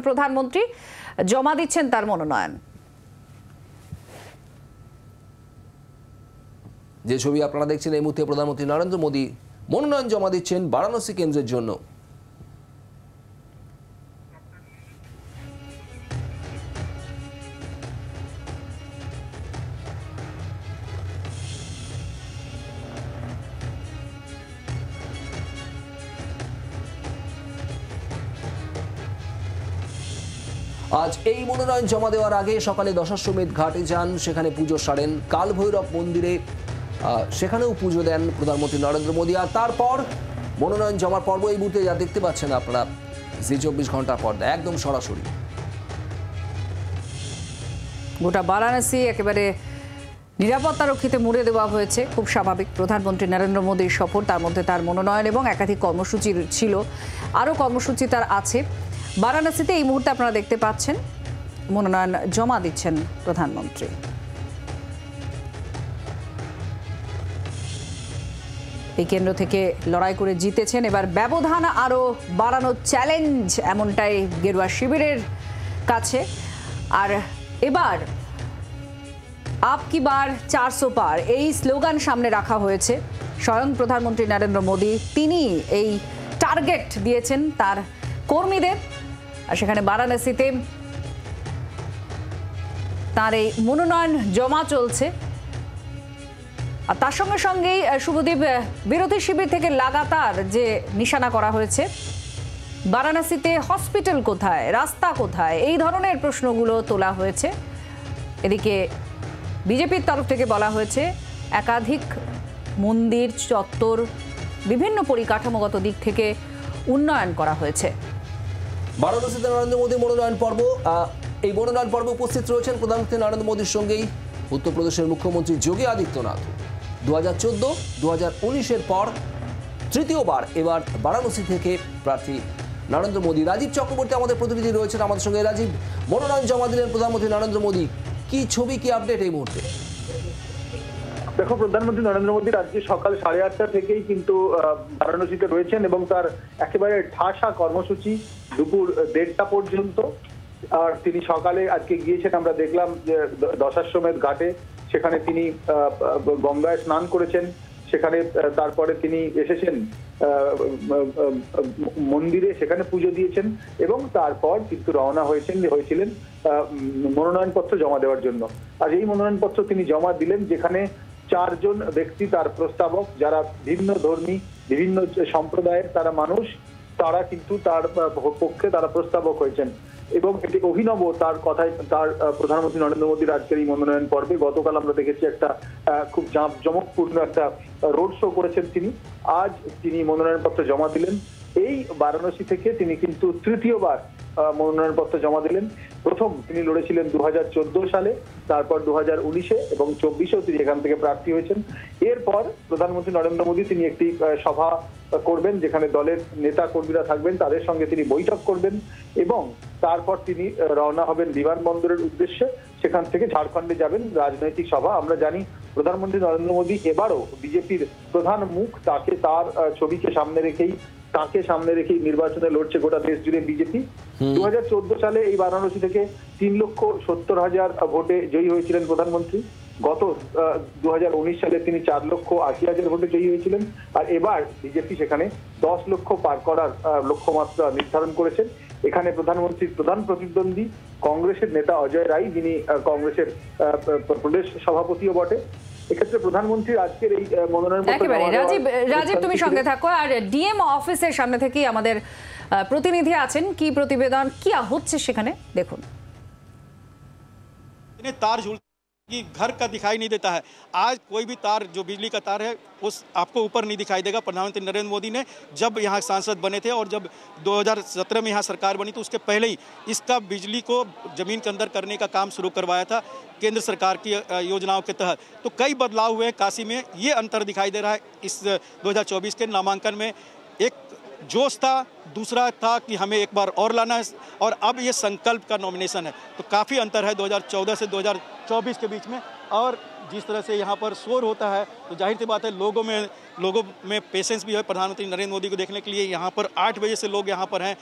প্রধানমন্ত্রী জমা দিচ্ছেন তার মনোনয়ন। যে ছবি আপনারা দেখছেন এই মুহূর্তে প্রধানমন্ত্রী নরেন্দ্র মোদী মনোনয়ন জমা দিচ্ছেন বারাণসী কেন্দ্রের জন্য। আজ এই মনোনয়ন জমা দেওয়ার আগে সকালে দশাশ্বমেধ ঘাটে যান, সেখানে পুজো সারেন। কাল ভৈরব মন্দিরে সেখানেও পুজো দেন প্রধানমন্ত্রী নরেন্দ্র মোদী। আর তারপর মনোনয়ন জমার পর্ব এই মুহূর্তে যা দেখতে পাচ্ছেন আপনারা জি 24 ঘন্টার পর্দা একদম সরাসরি। গোটা বারাণসী একেবারে নিরাপত্তা রক্ষীতে মুড়ে দেওয়া হয়েছে। খুব স্বাভাবিক, প্রধানমন্ত্রী নরেন্দ্র মোদীর সফর, তার মধ্যে তার মনোনয়ন এবং একাধিক কর্মসূচি ছিল, আরও কর্মসূচি তার আছে। বারাণসীতে এই মুহূর্তে আপনারা দেখতে পাচ্ছেন মনোনয়ন জমা দিচ্ছেন প্রধানমন্ত্রী। এই কেন্দ্র থেকে লড়াই করে জিতেছেন, এবার ব্যবধান আরও বাড়ানোর চ্যালেঞ্জ এমনটাই গেরুয়া শিবিরের কাছে। আর এবার আপ কি বার 400 পার এই স্লোগান সামনে রাখা হয়েছে। স্বয়ং প্রধানমন্ত্রী নরেন্দ্র মোদী তিনি এই টার্গেট দিয়েছেন তার কর্মীদের। আর সেখানে বারাণসীতে তার এই মনোনয়ন জমা চলছে। আর তার সঙ্গে সঙ্গেই শুভদীপ, বিরোধী শিবির থেকে লাগাতার যে নিশানা করা হয়েছে, বারাণসীতে হসপিটাল কোথায়, রাস্তা কোথায়, এই ধরনের প্রশ্নগুলো তোলা হয়েছে। এদিকে বিজেপির তরফ থেকে বলা হয়েছে একাধিক মন্দির, চত্বর, বিভিন্ন পরিকাঠামোগত দিক থেকে উন্নয়ন করা হয়েছে। বারাণসীতে নরেন্দ্র মোদী মনোনয়ন পর্ব। এই মনোনয়ন পর্বে উপস্থিত রয়েছেন প্রধানমন্ত্রী নরেন্দ্র মোদীর সঙ্গেই উত্তরপ্রদেশের মুখ্যমন্ত্রী যোগী আদিত্যনাথ। 2014, 2019-এর পর তৃতীয়বার এবার বারাণসী থেকে প্রার্থী নরেন্দ্র মোদী। রাজীব চক্রবর্তী আমাদের প্রতিনিধি রয়েছেন আমাদের সঙ্গে। রাজীব, মনোনয়ন জমা দিলেন প্রধানমন্ত্রী নরেন্দ্র মোদী, কি ছবি, কি আপডেট এই মুহূর্তে? দেখো, প্রধানমন্ত্রী নরেন্দ্র মোদী আজকে সকাল 8:30 থেকেই কিন্তু বারাণসীতে রয়েছেন এবং তার একেবারে ঠাসা কর্মসূচি দুপুর 1:30টা পর্যন্ত। আর তিনি সকালে আজকে গিয়েছেন, আমরা দেখলাম যে দশাশ্বমেধ ঘাটে, সেখানে তিনি গঙ্গায় স্নান করেছেন। সেখানে তারপরে তিনি এসেছেন মন্দিরে, সেখানে পুজো দিয়েছেন এবং তারপর কিন্তু রওনা হয়েছিলেন মনোনয়নপত্র জমা দেওয়ার জন্য। আর এই মনোনয়নপত্র তিনি জমা দিলেন, যেখানে 4 জন ব্যক্তি তার প্রস্তাবক, যারা ভিন্ন ধর্মী, বিভিন্ন সম্প্রদায়ের তারা মানুষ, তারা কিন্তু তার পক্ষে তারা প্রস্তাবক হয়েছেন এবং এটি অভিনব তার কথায়। তার প্রধানমন্ত্রী নরেন্দ্র মোদীর আজকের এই মনোনয়ন পর্বে গতকাল আমরা দেখেছি একটা খুব জাঁকজমকপূর্ণ একটা রোড শো করেছেন তিনি। আজ তিনি মনোনয়নপত্র জমা দিলেন। এই বারাণসী থেকে তিনি কিন্তু তৃতীয়বার মনোনয়নপত্র জমা দিলেন। প্রথম তিনি লড়েছিলেন 2014 সালে, তারপর 2019-এ এবং 24-এও তিনি এখান থেকে প্রার্থী হয়েছেন। এরপর প্রধানমন্ত্রী নরেন্দ্র মোদী তিনি একটি সভা করবেন, যেখানে দলের নেতা কর্মীরা থাকবেন, তাদের সঙ্গে তিনি বৈঠক করবেন এবং তারপর তিনি রওনা হবেন বিমানবন্দরের উদ্দেশ্যে। সেখান থেকে ঝাড়খণ্ডে যাবেন রাজনৈতিক সভা। আমরা জানি প্রধানমন্ত্রী নরেন্দ্র মোদী এবারও বিজেপির প্রধান মুখ, তাকে তার ছবিকে সামনে রেখেই নির্বাচনে লড়ছে গোটা দেশ জুড়ে বিজেপি। 2014 সালে এই বারাণসী থেকে 3,70,000 ভোটে জয়ী হয়েছিলেন প্রধানমন্ত্রী। গত 2019 সালে তিনি 4,80,000 ভোটে জয়ী হয়েছিলেন। আর এবার বিজেপি সেখানে 10 লক্ষ পার করার লক্ষ্যমাত্রা নির্ধারণ করেছেন। এখানে প্রধানমন্ত্রীর প্রধান প্রতিদ্বন্দ্বী কংগ্রেসের নেতা অজয় রায়, যিনি কংগ্রেসের প্রদেশ সভাপতিও বটে। এক্ষেত্রে প্রধানমন্ত্রীর আজকের এই মনোনয়নপত্র। রাজীব তুমি সঙ্গে থাকো। আর ডিএম অফিসের সামনে থেকেই আমাদের প্রতিনিধি আছেন, কি প্রতিবেদন, কি হচ্ছে সেখানে দেখুন। तार कि घर का दिखाई नहीं देता है। आज कोई भी तार, जो बिजली का तार है, उस आपको ऊपर नहीं दिखाई देगा। प्रधानमंत्री नरेंद्र मोदी ने जब यहाँ सांसद बने थे और जब 2017 में यहाँ सरकार बनी तो उसके पहले ही इसका बिजली को ज़मीन के अंदर करने का काम शुरू करवाया था केंद्र सरकार की योजनाओं के तहत। तो कई बदलाव हुए काशी में। ये अंतर दिखाई दे रहा है इस 2024 के नामांकन में। एक जोश था, दूसरा था कि हमें एक बार और लाना है, और अब ये संकल्प का नॉमिनेशन है। तो काफ़ी अंतर है 2014 से 2024 के बीच में। और जिस तरह से यहाँ पर शोर होता है तो जाहिर सी बात है लोगों में पेशेंस भी है प्रधानमंत्री नरेंद्र मोदी को देखने के लिए। यहाँ पर 8 बजे से लोग यहाँ पर हैं।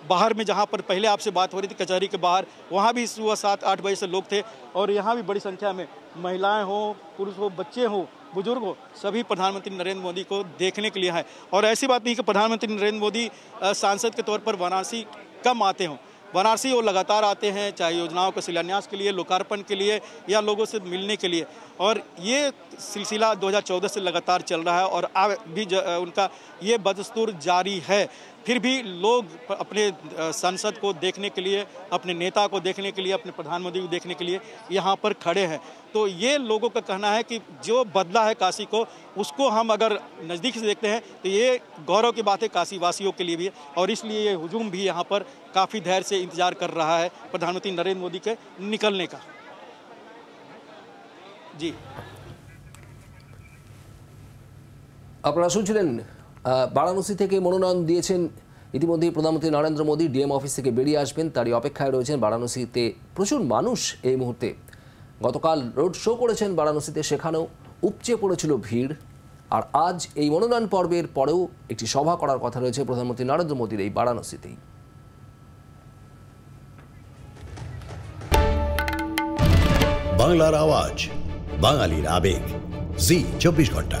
बाहर में जहाँ पर पहले आपसे बात हो रही थी कचहरी के बाहर, वहाँ भी सुबह 7-8 बजे से लोग थे और यहाँ भी बड़ी संख्या में महिलाएं हो, पुरुष हो, बच्चे हो, बुजुर्ग हो, सभी प्रधानमंत्री नरेंद्र मोदी को देखने के लिए है। और ऐसी बात नहीं कि प्रधानमंत्री नरेंद्र मोदी सांसद के तौर पर वाराणसी कम आते हों। वाराणसी वो लगातार आते हैं, चाहे योजनाओं के शिलान्यास के लिए, लोकार्पण के लिए या लोगों से मिलने के लिए। और ये सिलसिला 2014 से लगातार चल रहा है और अब भी उनका ये बदस्तूर जारी है। फिर भी लोग अपने सांसद को देखने के लिए, अपने नेता को देखने के लिए, अपने प्रधानमंत्री को देखने के लिए यहाँ पर खड़े हैं। तो ये लोगों का कहना है कि जो बदला है काशी को, उसको हम अगर नज़दीक से देखते हैं तो ये गौरव की बात है काशी वासियों के लिए भी। और इसलिए ये हुजूम भी यहाँ पर काफ़ी धैर्य से इंतजार कर रहा है प्रधानमंत्री नरेंद्र मोदी के निकलने का। जी, আপনারা শুনছিলেন বারাণসী থেকে মনোনয়ন দিয়েছেন ইতিমধ্যেই প্রধানমন্ত্রী নরেন্দ্র মোদী। ডিএম অফিস থেকে বেরিয়ে আসবেন তারই অপেক্ষায় রয়েছেন। বারাণসীতে প্রচুর মানুষ এই মুহূর্তে। গতকাল রোড শো করেছেন বারাণসীতে, সেখানেও উপচে পড়েছিল ভিড়। আর আজ এই মনোনয়ন পর্বের পরেও একটি সভা করার কথা রয়েছে প্রধানমন্ত্রী নরেন্দ্র মোদীর এই বারাণসীতেই। বাংলার আওয়াজ, বাঙালির আবেগ, জি 24 ঘন্টা।